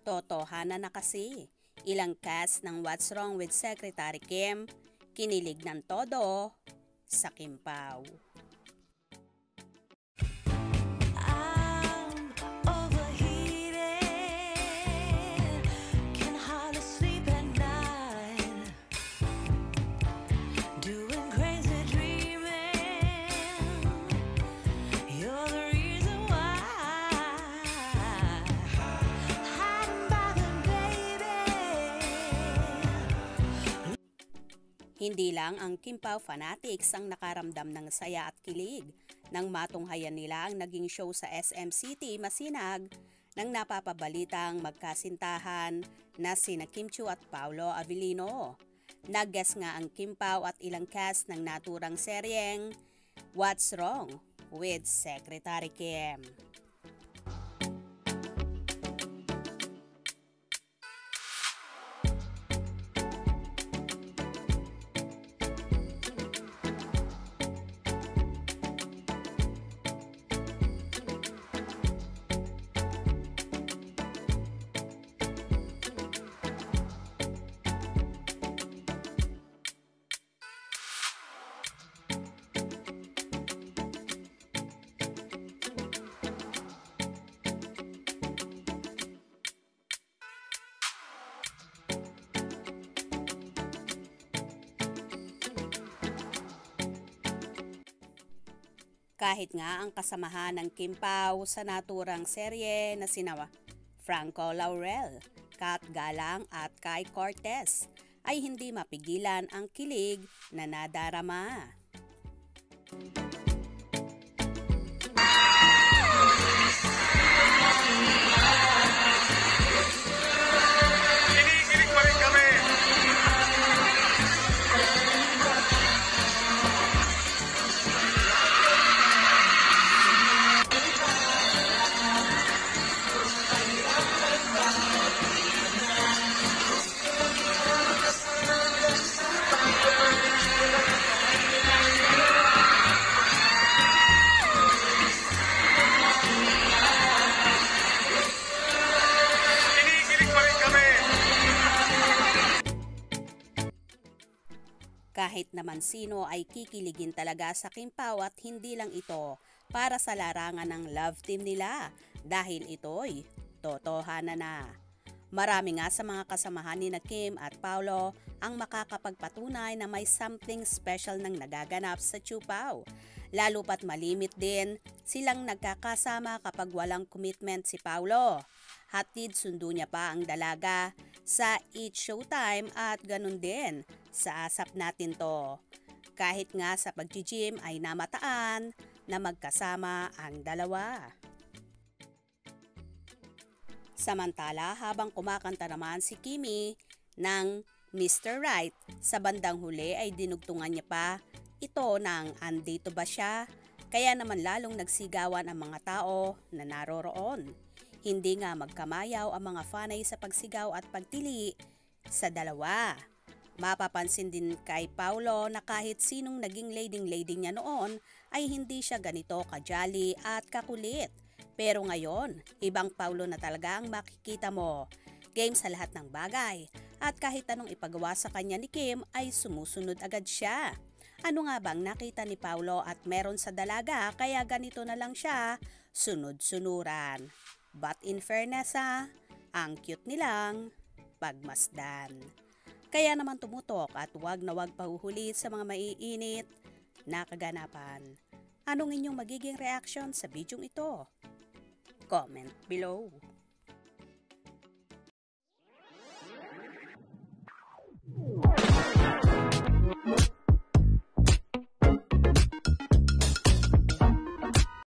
Totohanan na kasi, ilang cast ng What's Wrong with Secretary Kim, kinilig ng todo sa Kimpaw. Hindi lang ang Kimpaw fanatics ang nakaramdam ng saya at kilig nang matunghayan nila ang naging show sa SM City Masinag nang napapabalitang magkasintahan na sina Kim Chiu at Paolo Avellino. Nag-guest nga ang Kimpaw at ilang cast ng naturang seryeng What's Wrong with Secretary Kim. Kahit nga ang kasamahan ng Kimpaw sa naturang serye na sina Franco Laurel, Kat Galang at Kai Cortez ay hindi mapigilan ang kilig na nadarama. Kinikilig pa rin kami. Kahit naman sino ay kikiligin talaga sa Kimpaw at hindi lang ito para sa larangan ng love team nila dahil ito'y totohanan na. Marami nga sa mga kasamahan ni Kim at Paolo ang makakapagpatunay na may something special nang nagaganap sa Chupaw. Lalo pat malimit din silang nagkakasama kapag walang commitment si Paolo. Hatid sundo niya pa ang dalaga sa Eat Showtime at ganun din sa Asap Natin To. Kahit nga sa pag-gym ay namataan na magkasama ang dalawa. Samantala habang kumakanta naman si Kimi ng Mr. Right, sa bandang huli ay dinugtungan niya pa ito ng andito ba siya? Kaya naman lalong nagsigawan ang mga tao na naroroon. Hindi nga magkamayaw ang mga fanay sa pagsigaw at pagtili sa dalawa. Mapapansin din kay Paolo na kahit sinong naging lading niya noon ay hindi siya ganito kajali at kakulit. Pero ngayon, ibang Paolo na talaga ang makikita mo. Game sa lahat ng bagay at kahit anong ipagawa sa kanya ni Kim ay sumusunod agad siya. Ano nga bang nakita ni Paolo at meron sa dalaga kaya ganito na lang siya sunod-sunuran. But in fairness ang cute nilang pagmasdan. Kaya naman tumutok at wag na wag pahuhuli sa mga maiinit na kaganapan. Anong inyong magiging reaction sa bidyong ito? Comment below.